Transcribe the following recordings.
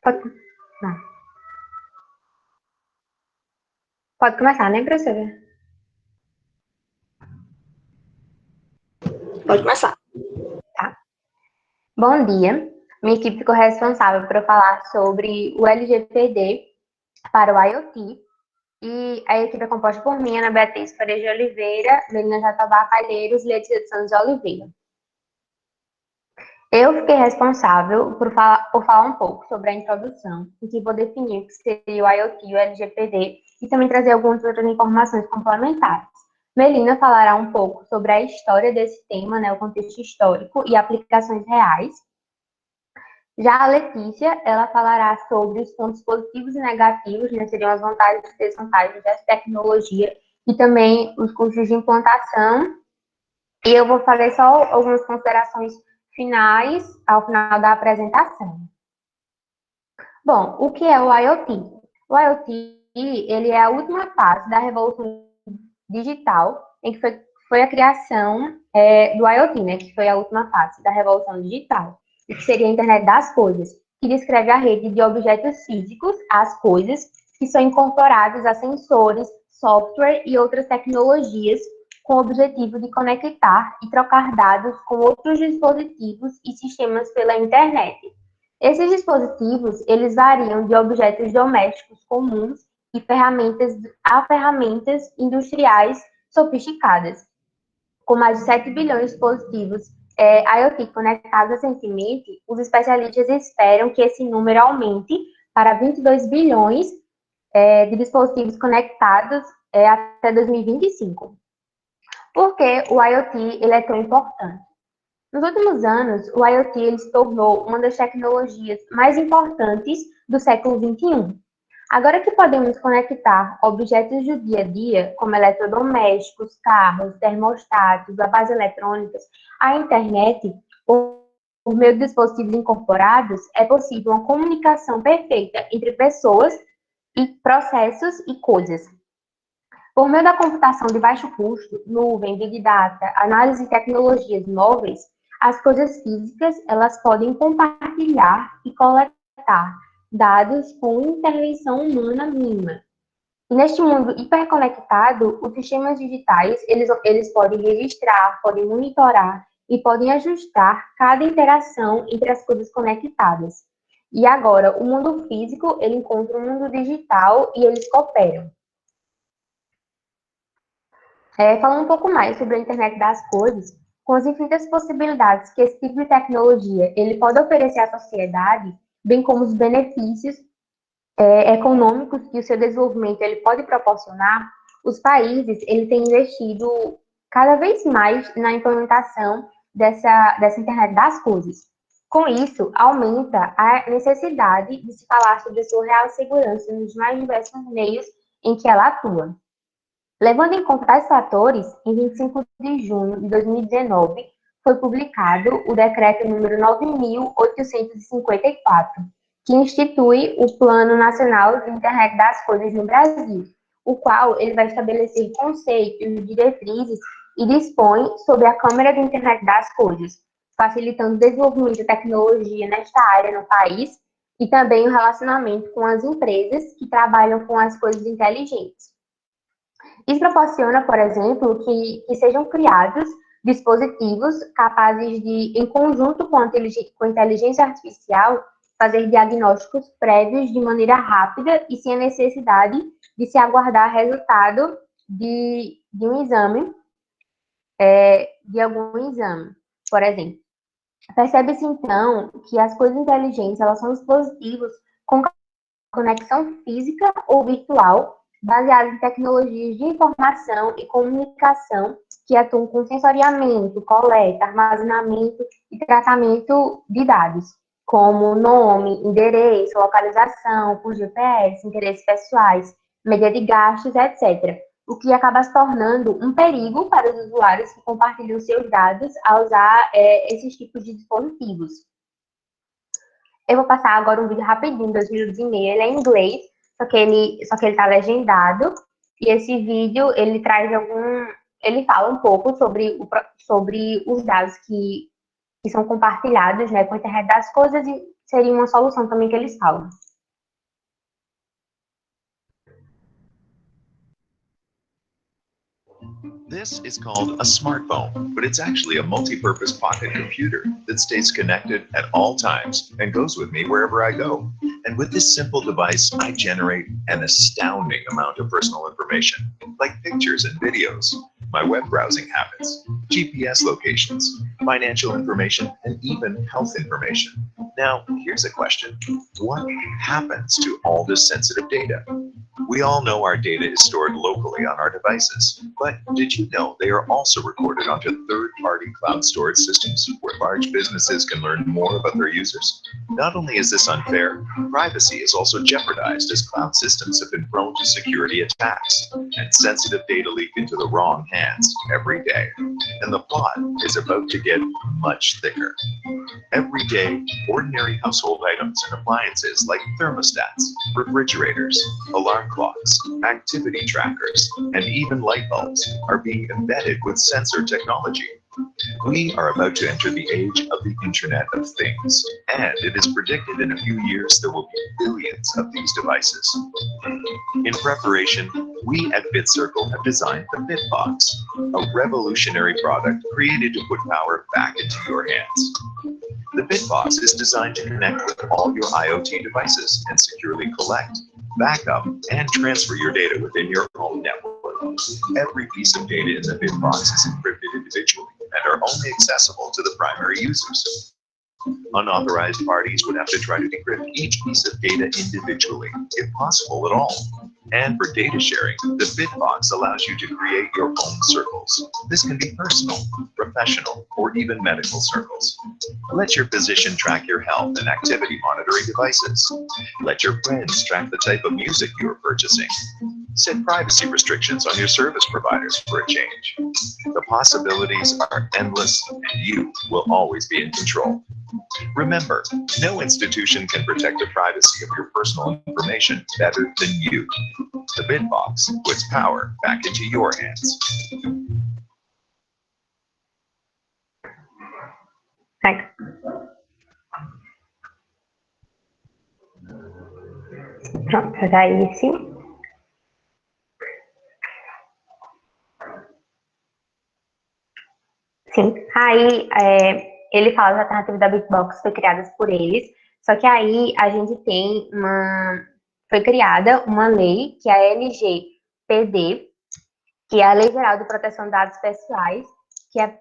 Pode, não. Pode começar, né, professora? Pode começar. Tá. Bom dia. Minha equipe ficou responsável por falar sobre o LGPD para o IoT. E a equipe é composta por mim, Ana Beatriz Faria de Oliveira, Melina Jatobá Calheiros e Letícia de Santos de Oliveira. Eu fiquei responsável por falar um pouco sobre a introdução, em que vou definir o que seria o IoT e o LGPD e também trazer algumas outras informações complementares. Melina falará um pouco sobre a história desse tema, né, o contexto histórico e aplicações reais. Já a Letícia, ela falará sobre os pontos positivos e negativos, né, seriam as vantagens e desvantagens dessa tecnologia e também os custos de implantação. E eu vou fazer só algumas considerações finais ao final da apresentação. Bom, o que é o IoT? O IoT, ele é a última fase da revolução digital, em que foi a criação do IoT, né, que foi a última fase da revolução digital, que seria a internet das coisas, que descreve a rede de objetos físicos, as coisas, que são incorporados a sensores, software e outras tecnologias com o objetivo de conectar e trocar dados com outros dispositivos e sistemas pela internet. Esses dispositivos, eles variam de objetos domésticos comuns e ferramentas a ferramentas industriais sofisticadas. Com mais de 7 bilhões de dispositivos IoT conectados recentemente, os especialistas esperam que esse número aumente para 22 bilhões de dispositivos conectados até 2025. Por que o IoT ele é tão importante? Nos últimos anos, o IoT ele se tornou uma das tecnologias mais importantes do século XXI. Agora que podemos conectar objetos do dia a dia, como eletrodomésticos, carros, termostatos, lavagens eletrônicas, à internet, por meio de dispositivos incorporados, é possível uma comunicação perfeita entre pessoas e processos e coisas. Por meio da computação de baixo custo, nuvem, big data, análise de tecnologias móveis, as coisas físicas elas podem compartilhar e coletar dados com intervenção humana mínima. E neste mundo hiperconectado, os sistemas digitais eles podem registrar, podem monitorar e podem ajustar cada interação entre as coisas conectadas. E agora, o mundo físico ele encontra o mundo digital e eles cooperam. Falando um pouco mais sobre a internet das coisas, com as infinitas possibilidades que esse tipo de tecnologia ele pode oferecer à sociedade, bem como os benefícios econômicos que o seu desenvolvimento ele pode proporcionar, os países ele têm investido cada vez mais na implementação dessa internet das coisas. Com isso, aumenta a necessidade de se falar sobre a sua real segurança nos mais diversos meios em que ela atua. Levando em conta tais fatores, em 25 de junho de 2019, foi publicado o Decreto número 9.854, que institui o Plano Nacional de Internet das Coisas no Brasil, o qual ele vai estabelecer conceitos, diretrizes e dispõe sobre a Câmara de Internet das Coisas, facilitando o desenvolvimento de tecnologia nesta área no país e também o relacionamento com as empresas que trabalham com as coisas inteligentes. Isso proporciona, por exemplo, que sejam criados dispositivos capazes de, em conjunto com a inteligência artificial, fazer diagnósticos prévios de maneira rápida e sem a necessidade de se aguardar resultado de um exame, de algum exame, por exemplo. Percebe-se, então, que as coisas inteligentes elas são dispositivos com conexão física ou virtual, baseados em tecnologias de informação e comunicação que atuam com sensoriamento, coleta, armazenamento e tratamento de dados, como nome, endereço, localização, por GPS, interesses pessoais, média de gastos, etc. O que acaba se tornando um perigo para os usuários que compartilham seus dados ao usar esses tipos de dispositivos. Eu vou passar agora um vídeo rapidinho, 2 minutos e meio, ele é em inglês, só que ele está legendado, e esse vídeo, ele traz ele fala um pouco sobre os dados que são compartilhados, né, com a internet das coisas, e seria uma solução também que eles falam. This is called a smartphone, but it's actually a multi-purpose pocket computer that stays connected at all times and goes with me wherever I go. And with this simple device, I generate an astounding amount of personal information, like pictures and videos, my web browsing habits, GPS locations, financial information, and even health information. Now, here's a question. What happens to all this sensitive data? We all know our data is stored locally on our devices, but did you know they are also recorded onto third-party cloud storage systems where large businesses can learn more about their users? Not only is this unfair, privacy is also jeopardized as cloud systems have been prone to security attacks, and sensitive data leak into the wrong hands every day. And the plot is about to get much thicker. Every day, ordinary household items and appliances like thermostats, refrigerators, alarm clocks, activity trackers, and even light bulbs are being embedded with sensor technology. We are about to enter the age of the Internet of Things, and it is predicted in a few years there will be billions of these devices. In preparation, we at BitCircle have designed the BitBox, a revolutionary product created to put power back into your hands. The BitBox is designed to connect with all your IoT devices and securely collect, backup, and transfer your data within your home network. Every piece of data in the BitBox is encrypted individually and are only accessible to the primary users. Unauthorized parties would have to try to decrypt each piece of data individually, if possible at all. And for data sharing, the BitBox allows you to create your own circles. This can be personal, professional, or even medical circles. Let your physician track your health and activity monitoring devices. Let your friends track the type of music you are purchasing. Set privacy restrictions on your service providers for a change. The possibilities are endless, and you will always be in control. Remember, no institution can protect the privacy of your personal information better than you. The BitBox puts power back into your hands. Thanks. Pronto, já esse. Sim, aí ele fala que as alternativas da BitBox foi criadas por eles, só que aí a gente tem foi criada uma lei, que é a LGPD, que é a Lei Geral de Proteção de Dados Pessoais, que é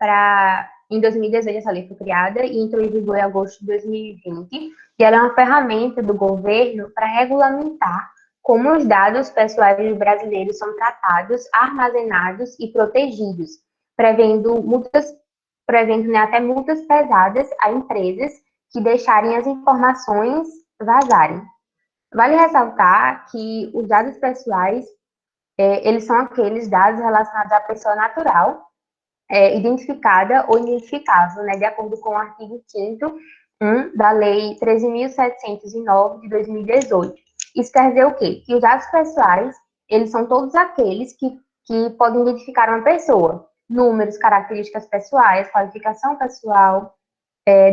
em 2018 essa lei foi criada e entrou em vigor em agosto de 2020, e ela é uma ferramenta do governo para regulamentar como os dados pessoais dos brasileiros são tratados, armazenados e protegidos, prevendo até multas pesadas a empresas que deixarem as informações vazarem. Vale ressaltar que os dados pessoais, eles são aqueles dados relacionados à pessoa natural, identificada ou identificável, né, de acordo com o artigo 5º da Lei 13.709 de 2018. Isso quer dizer o quê? Que os dados pessoais, eles são todos aqueles que podem identificar uma pessoa. Números, características pessoais, qualificação pessoal,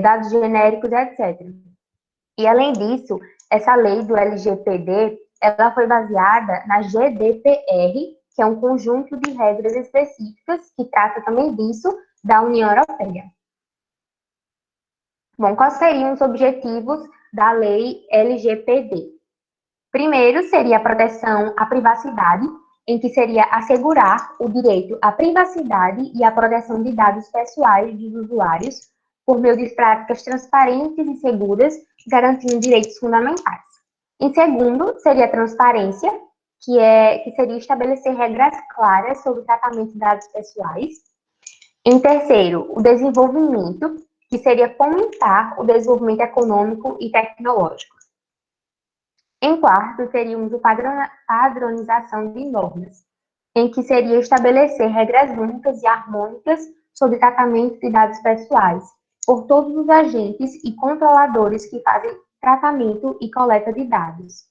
dados genéricos, etc. E, além disso, essa lei do LGPD, ela foi baseada na GDPR, que é um conjunto de regras específicas que trata também disso da União Europeia. Bom, quais seriam os objetivos da lei LGPD? Primeiro, seria a proteção à privacidade, em que seria assegurar o direito à privacidade e à proteção de dados pessoais dos usuários por meio de práticas transparentes e seguras, garantindo direitos fundamentais. Em segundo, seria a transparência, que seria estabelecer regras claras sobre o tratamento de dados pessoais. Em terceiro, o desenvolvimento, que seria fomentar o desenvolvimento econômico e tecnológico. Em quarto, teríamos a padronização de normas, em que seria estabelecer regras únicas e harmônicas sobre tratamento de dados pessoais por todos os agentes e controladores que fazem tratamento e coleta de dados.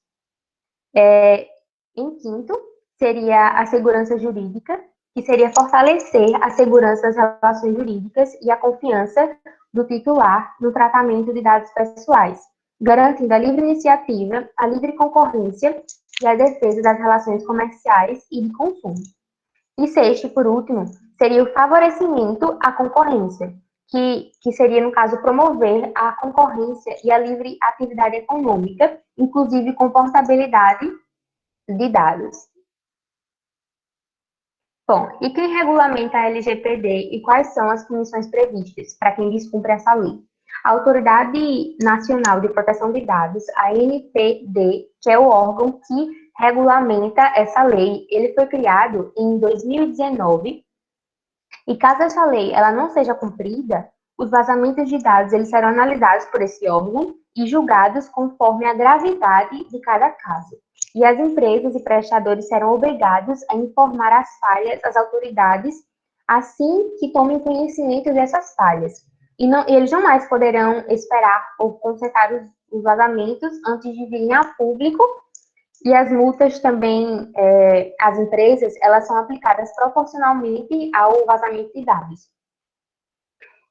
Em quinto, seria a segurança jurídica, que seria fortalecer a segurança das relações jurídicas e a confiança do titular no tratamento de dados pessoais, garantindo a livre iniciativa, a livre concorrência e a defesa das relações comerciais e de consumo. E sexto, por último, seria o favorecimento à concorrência, que seria, no caso, promover a concorrência e a livre atividade econômica, inclusive com portabilidade de dados. Bom, e quem regulamenta a LGPD e quais são as punições previstas para quem descumpre essa lei? A Autoridade Nacional de Proteção de Dados, a ANPD, que é o órgão que regulamenta essa lei, ele foi criado em 2019 e caso essa lei ela não seja cumprida, os vazamentos de dados eles serão analisados por esse órgão e julgados conforme a gravidade de cada caso. E as empresas e prestadores serão obrigados a informar as falhas às autoridades assim que tomem conhecimento dessas falhas. E eles jamais poderão esperar ou consertar os vazamentos antes de virem a público. E as multas também, as empresas, elas são aplicadas proporcionalmente ao vazamento de dados.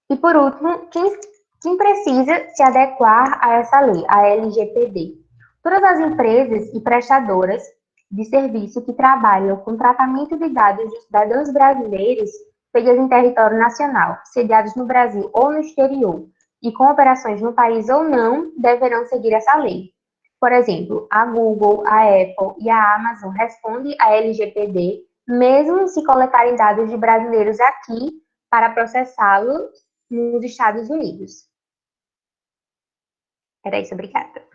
E por último, quem precisa se adequar a essa lei, a LGPD? Todas as empresas e prestadoras de serviço que trabalham com tratamento de dados de cidadãos brasileiros feitas em território nacional, sediados no Brasil ou no exterior, e com operações no país ou não, deverão seguir essa lei. Por exemplo, a Google, a Apple e a Amazon respondem à LGPD, mesmo se coletarem dados de brasileiros aqui para processá-los nos Estados Unidos. Era isso, obrigada.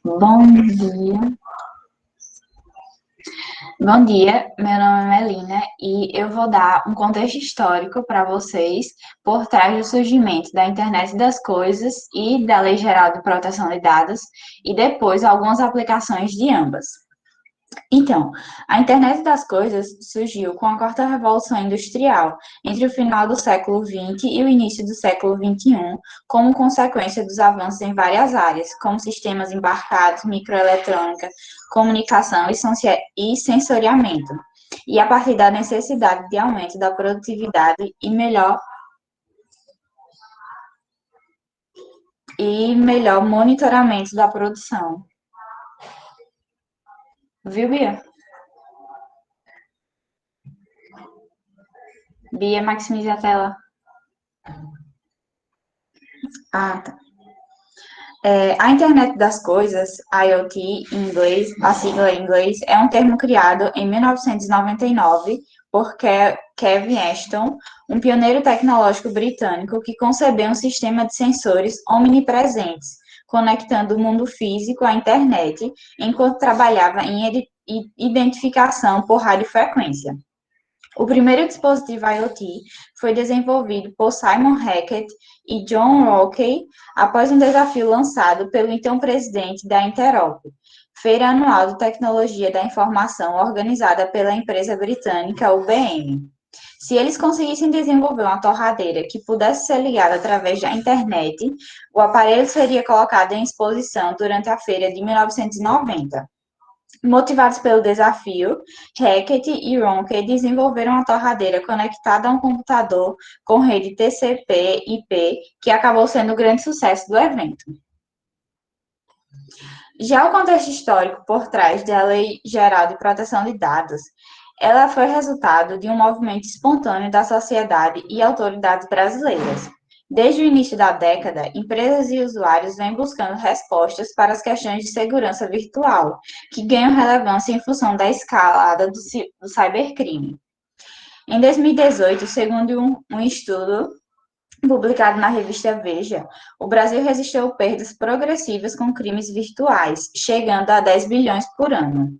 Bom dia. Bom dia, meu nome é Melina e eu vou dar um contexto histórico para vocês por trás do surgimento da Internet das Coisas e da Lei Geral de Proteção de Dados e depois algumas aplicações de ambas. Então, a Internet das Coisas surgiu com a quarta revolução industrial, entre o final do século XX e o início do século XXI, como consequência dos avanços em várias áreas, como sistemas embarcados, microeletrônica, comunicação e sensoriamento, e a partir da necessidade de aumento da produtividade e melhor monitoramento da produção. Viu, Bia? Bia, maximize a tela. Ah, tá. A Internet das Coisas, IoT em inglês, a sigla em inglês, é um termo criado em 1999 por Kevin Ashton, um pioneiro tecnológico britânico que concebeu um sistema de sensores omnipresentes, conectando o mundo físico à internet, enquanto trabalhava em identificação por radiofrequência. O primeiro dispositivo IoT foi desenvolvido por Simon Hackett e John Rockley após um desafio lançado pelo então presidente da Interop, Feira Anual de Tecnologia da Informação organizada pela empresa britânica UBM. Se eles conseguissem desenvolver uma torradeira que pudesse ser ligada através da internet, o aparelho seria colocado em exposição durante a feira de 1990. Motivados pelo desafio, Hackett e Ronke desenvolveram uma torradeira conectada a um computador com rede TCP/IP, que acabou sendo o grande sucesso do evento. Já o contexto histórico por trás da Lei Geral de Proteção de Dados, ela foi resultado de um movimento espontâneo da sociedade e autoridades brasileiras. Desde o início da década, empresas e usuários vêm buscando respostas para as questões de segurança virtual, que ganham relevância em função da escalada do cybercrime. Em 2018, segundo um estudo publicado na revista Veja, o Brasil registrou perdas progressivas com crimes virtuais, chegando a 10 bilhões por ano.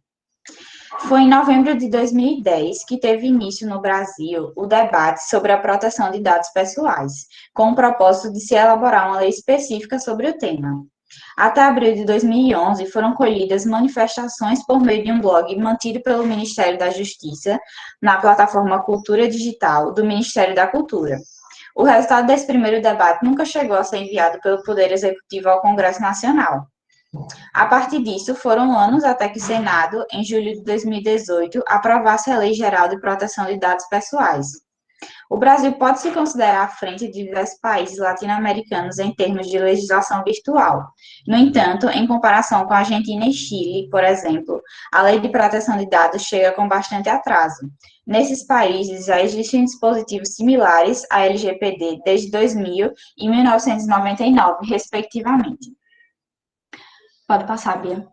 Foi em novembro de 2010 que teve início no Brasil o debate sobre a proteção de dados pessoais, com o propósito de se elaborar uma lei específica sobre o tema. Até abril de 2011, foram colhidas manifestações por meio de um blog mantido pelo Ministério da Justiça na plataforma Cultura Digital do Ministério da Cultura. O resultado desse primeiro debate nunca chegou a ser enviado pelo Poder Executivo ao Congresso Nacional. A partir disso, foram anos até que o Senado, em julho de 2018, aprovasse a Lei Geral de Proteção de Dados Pessoais. O Brasil pode se considerar à frente de diversos países latino-americanos em termos de legislação virtual. No entanto, em comparação com a Argentina e Chile, por exemplo, a Lei de Proteção de Dados chega com bastante atraso. Nesses países já existem dispositivos similares à LGPD desde 2000 e 1999, respectivamente. Pode passar, Bia.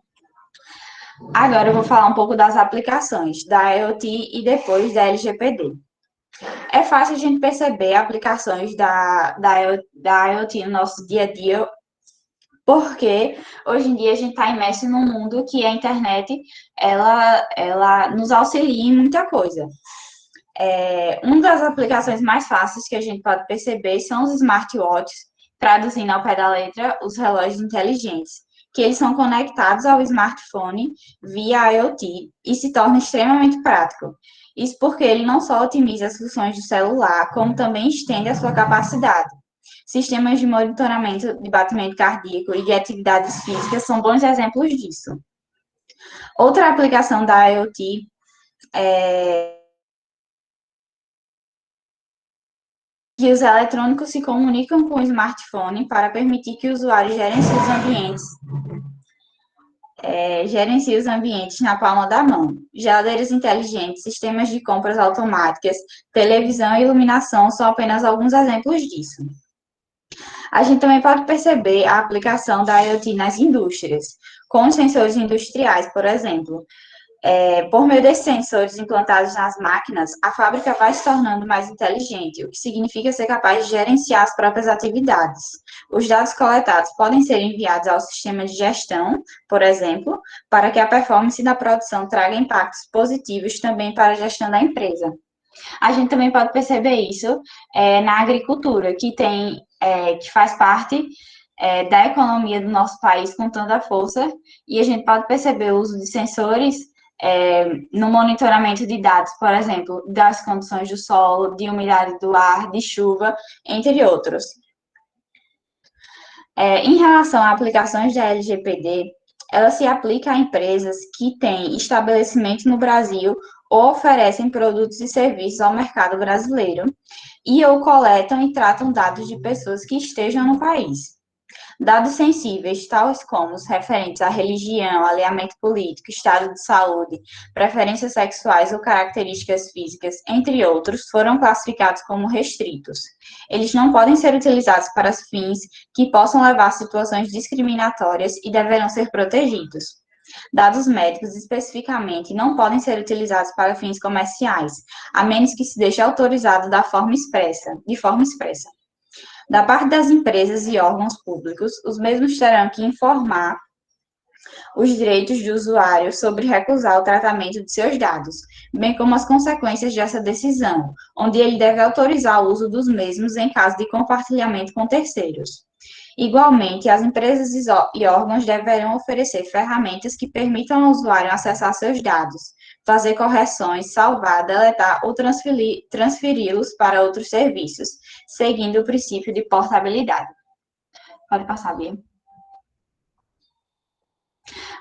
Agora eu vou falar um pouco das aplicações da IoT e depois da LGPD. É fácil a gente perceber aplicações da IoT no nosso dia a dia, porque hoje em dia a gente está imerso num mundo que a internet ela nos auxilia em muita coisa. Uma das aplicações mais fáceis que a gente pode perceber são os smartwatches, traduzindo ao pé da letra, os relógios inteligentes, que eles são conectados ao smartphone via IoT e se torna extremamente prático. Isso porque ele não só otimiza as funções do celular, como também estende a sua capacidade. Sistemas de monitoramento de batimento cardíaco e de atividades físicas são bons exemplos disso. Outra aplicação da IoT é que os eletrônicos se comunicam com o smartphone para permitir que o usuário gerencie os ambientes na palma da mão. Geladeiras inteligentes, sistemas de compras automáticas, televisão e iluminação são apenas alguns exemplos disso. A gente também pode perceber a aplicação da IoT nas indústrias, com os sensores industriais, por exemplo. Por meio desses sensores implantados nas máquinas, a fábrica vai se tornando mais inteligente, o que significa ser capaz de gerenciar as próprias atividades. Os dados coletados podem ser enviados ao sistema de gestão, por exemplo, para que a performance da produção traga impactos positivos também para a gestão da empresa. A gente também pode perceber isso na agricultura, que faz parte da economia do nosso país com tanta força, e a gente pode perceber o uso de sensores no monitoramento de dados, por exemplo, das condições do solo, de umidade do ar, de chuva, entre outros. Em relação a aplicações da LGPD, ela se aplica a empresas que têm estabelecimento no Brasil ou oferecem produtos e serviços ao mercado brasileiro e ou coletam e tratam dados de pessoas que estejam no país. Dados sensíveis, tais como os referentes à religião, alinhamento político, estado de saúde, preferências sexuais ou características físicas, entre outros, foram classificados como restritos. Eles não podem ser utilizados para fins que possam levar a situações discriminatórias e deverão ser protegidos. Dados médicos, especificamente, não podem ser utilizados para fins comerciais, a menos que se deixe autorizado de forma expressa. Da parte das empresas e órgãos públicos, os mesmos terão que informar os direitos do usuário sobre recusar o tratamento de seus dados, bem como as consequências dessa decisão, onde ele deve autorizar o uso dos mesmos em caso de compartilhamento com terceiros. Igualmente, as empresas e órgãos deverão oferecer ferramentas que permitam ao usuário acessar seus dados, fazer correções, salvar, deletar ou transferi-los para outros serviços, seguindo o princípio de portabilidade. Pode passar, Bia.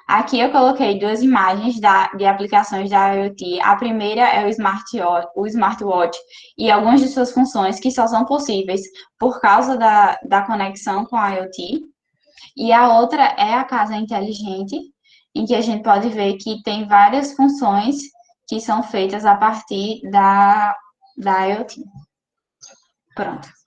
Aqui eu coloquei duas imagens de aplicações da IoT. A primeira é o smartwatch e algumas de suas funções que só são possíveis por causa da conexão com a IoT. E a outra é a casa inteligente, em que a gente pode ver que tem várias funções que são feitas a partir da IoT. Pronto.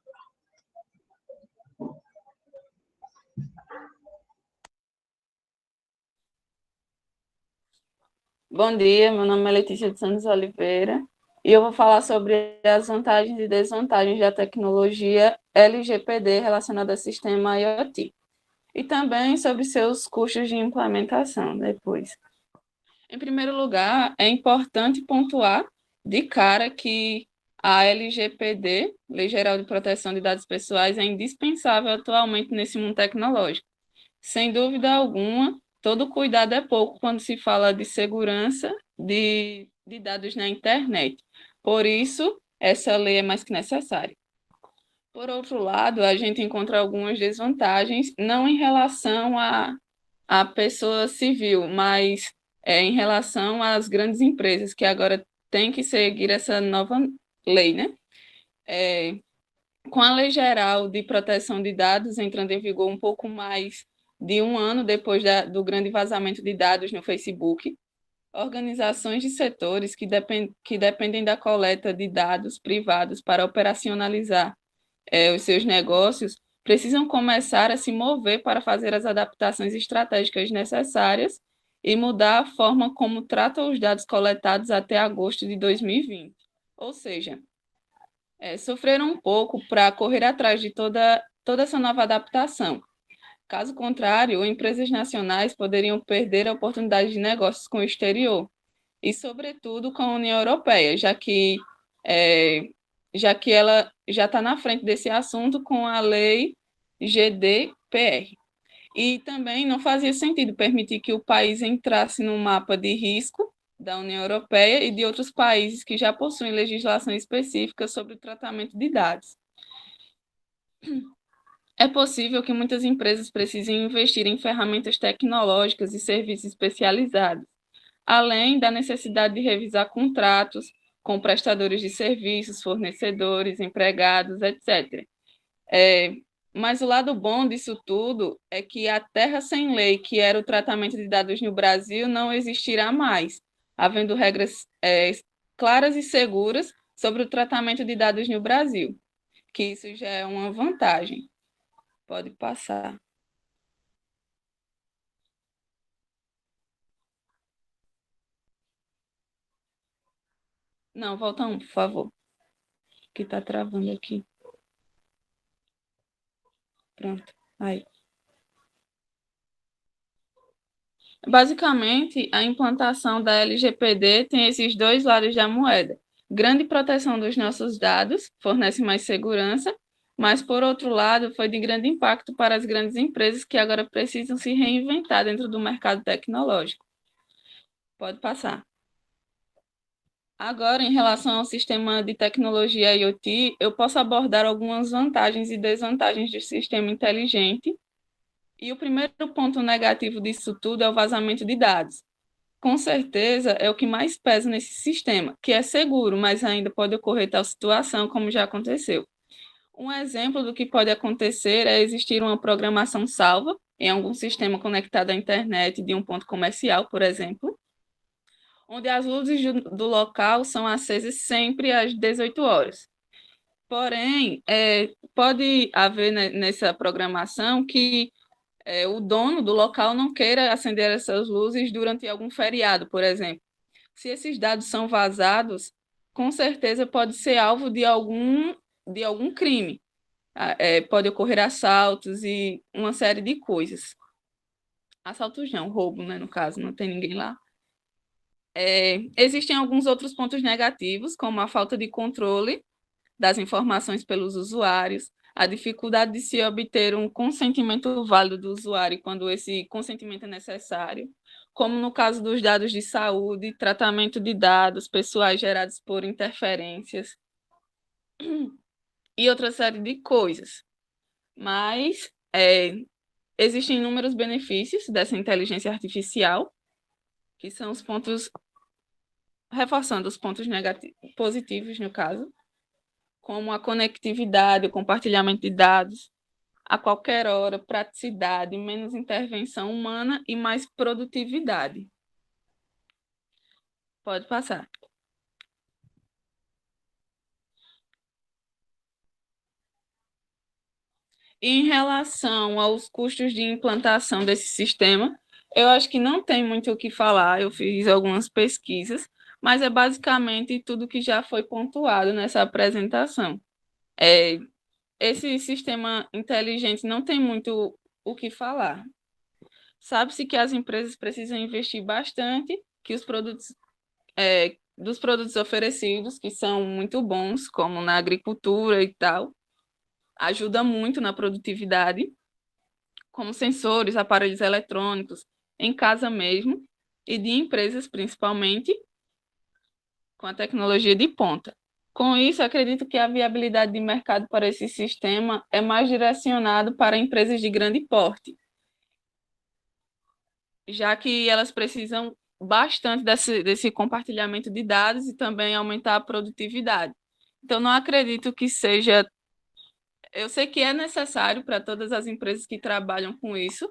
Bom dia, meu nome é Letícia de Santos Oliveira e eu vou falar sobre as vantagens e desvantagens da tecnologia LGPD relacionada ao sistema IoT e também sobre seus custos de implementação depois. Em primeiro lugar, é importante pontuar de cara que a LGPD, Lei Geral de Proteção de Dados Pessoais, é indispensável atualmente nesse mundo tecnológico. Sem dúvida alguma, todo cuidado é pouco quando se fala de segurança de dados na internet. Por isso, essa lei é mais que necessária. Por outro lado, a gente encontra algumas desvantagens, não em relação a pessoa civil, mas em relação às grandes empresas, que agora têm que seguir essa nova lei, né? Com a Lei Geral de Proteção de Dados entrando em vigor um pouco mais de um ano depois do grande vazamento de dados no Facebook, organizações de setores que dependem da coleta de dados privados para operacionalizar os seus negócios precisam começar a se mover para fazer as adaptações estratégicas necessárias e mudar a forma como tratam os dados coletados até agosto de 2020. Ou seja, sofreram um pouco para correr atrás de toda essa nova adaptação. Caso contrário, empresas nacionais poderiam perder a oportunidade de negócios com o exterior e, sobretudo, com a União Europeia, já que ela já está na frente desse assunto com a lei GDPR. E também não fazia sentido permitir que o país entrasse no mapa de risco da União Europeia e de outros países que já possuem legislação específica sobre o tratamento de dados. É possível que muitas empresas precisem investir em ferramentas tecnológicas e serviços especializados, além da necessidade de revisar contratos com prestadores de serviços, fornecedores, empregados, etc. Mas o lado bom disso tudo é que a terra sem lei, que era o tratamento de dados no Brasil, não existirá mais, havendo regras claras e seguras sobre o tratamento de dados no Brasil, que isso já é uma vantagem. Pode passar. Não, volta um, por favor, que está travando aqui. Pronto, aí. Basicamente, a implantação da LGPD tem esses dois lados da moeda. Grande proteção dos nossos dados, fornece mais segurança, mas, por outro lado, foi de grande impacto para as grandes empresas que agora precisam se reinventar dentro do mercado tecnológico. Pode passar. Agora, em relação ao sistema de tecnologia IoT, eu posso abordar algumas vantagens e desvantagens do sistema inteligente. E o primeiro ponto negativo disso tudo é o vazamento de dados. Com certeza, é o que mais pesa nesse sistema, que é seguro, mas ainda pode ocorrer tal situação, como já aconteceu. Um exemplo do que pode acontecer é existir uma programação salva em algum sistema conectado à internet de um ponto comercial, por exemplo, onde as luzes do local são acesas sempre às 18 horas. Porém, pode haver nessa programação que o dono do local não queira acender essas luzes durante algum feriado, por exemplo. Se esses dados são vazados, com certeza pode ser alvo de algum crime. Pode ocorrer assaltos e uma série de coisas. Assaltos não, roubo, né, no caso, não tem ninguém lá. Existem alguns outros pontos negativos, como a falta de controle das informações pelos usuários, a dificuldade de se obter um consentimento válido do usuário quando esse consentimento é necessário, como no caso dos dados de saúde, tratamento de dados pessoais gerados por interferências e outra série de coisas. Mas existem inúmeros benefícios dessa inteligência artificial, que são os pontos, reforçando os pontos positivos, no caso, como a conectividade, o compartilhamento de dados a qualquer hora, praticidade, menos intervenção humana e mais produtividade. Pode passar. Em relação aos custos de implantação desse sistema, eu acho que não tem muito o que falar, eu fiz algumas pesquisas, mas é basicamente tudo que já foi pontuado nessa apresentação. Esse sistema inteligente não tem muito o que falar. Sabe-se que as empresas precisam investir bastante, que os produtos, dos produtos oferecidos, que são muito bons, como na agricultura e tal, ajuda muito na produtividade, como sensores, aparelhos eletrônicos, em casa mesmo, e de empresas principalmente, com a tecnologia de ponta. Com isso, acredito que a viabilidade de mercado para esse sistema é mais direcionado para empresas de grande porte. já que elas precisam bastante desse compartilhamento de dados e também aumentar a produtividade. Então, não acredito que seja. Eu sei que é necessário para todas as empresas que trabalham com isso,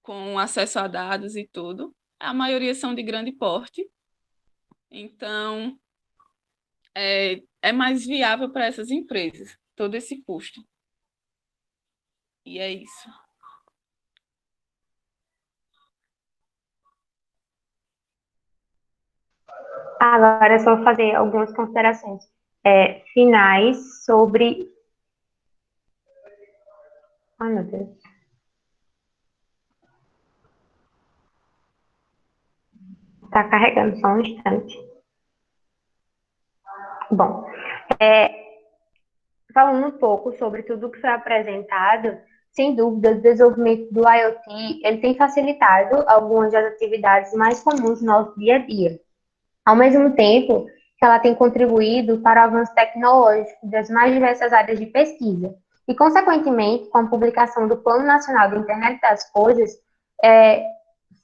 com acesso a dados e tudo. A maioria são de grande porte, então é mais viável para essas empresas, todo esse custo. E é isso. Agora, eu só vou fazer algumas considerações finais sobre. Ai, meu Deus. Está carregando só um instante. Bom, falando um pouco sobre tudo que foi apresentado, sem dúvida, o desenvolvimento do IoT, ele tem facilitado algumas das atividades mais comuns do nosso dia a dia. Ao mesmo tempo que ela tem contribuído para o avanço tecnológico das mais diversas áreas de pesquisa. E, consequentemente, com a publicação do Plano Nacional da Internet das Coisas,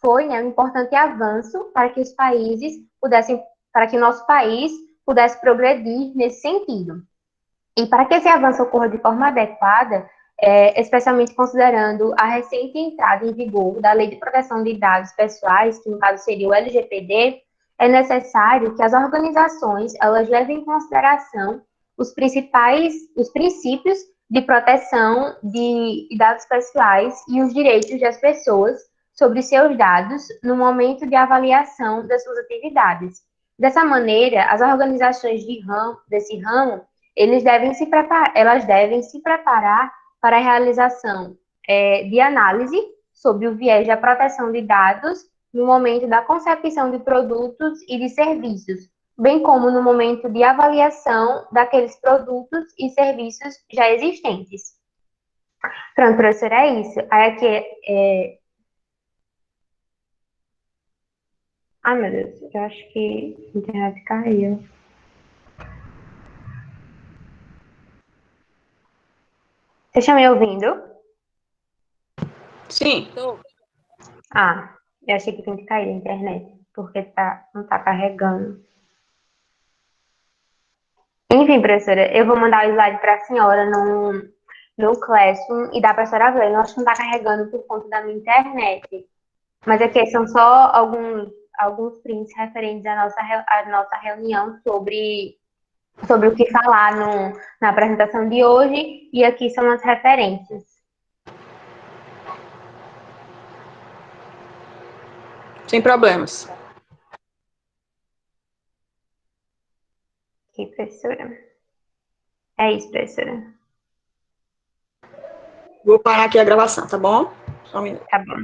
foi, né, um importante avanço para que os países pudessem, para que o nosso país pudesse progredir nesse sentido. E para que esse avanço ocorra de forma adequada, especialmente considerando a recente entrada em vigor da Lei de Proteção de Dados Pessoais, que no caso seria o LGPD, é necessário que as organizações elas levem em consideração os princípios de proteção de dados pessoais e os direitos das pessoas sobre seus dados no momento de avaliação das suas atividades. Dessa maneira, as organizações desse ramo elas devem se preparar para a realização de análise sobre o viés da proteção de dados no momento da concepção de produtos e de serviços, bem como no momento de avaliação daqueles produtos e serviços já existentes. Pronto, professora, é isso. Aí aqui Ai, meu Deus, eu acho que a internet caiu. Vocês estão me ouvindo? Sim. Ah, eu achei que tinha que cair a internet, porque não tá carregando. Enfim, professora, eu vou mandar o slide para a senhora no Classroom e dá para a senhora ver. Eu acho que não tá carregando por conta da minha internet. Mas aqui são só alguns prints referentes à nossa reunião sobre o que falar na apresentação de hoje, e aqui são as referências. Sem problemas. Aqui, professora. É isso, professora. Vou parar aqui a gravação, tá bom? Só um minuto. Tá bom.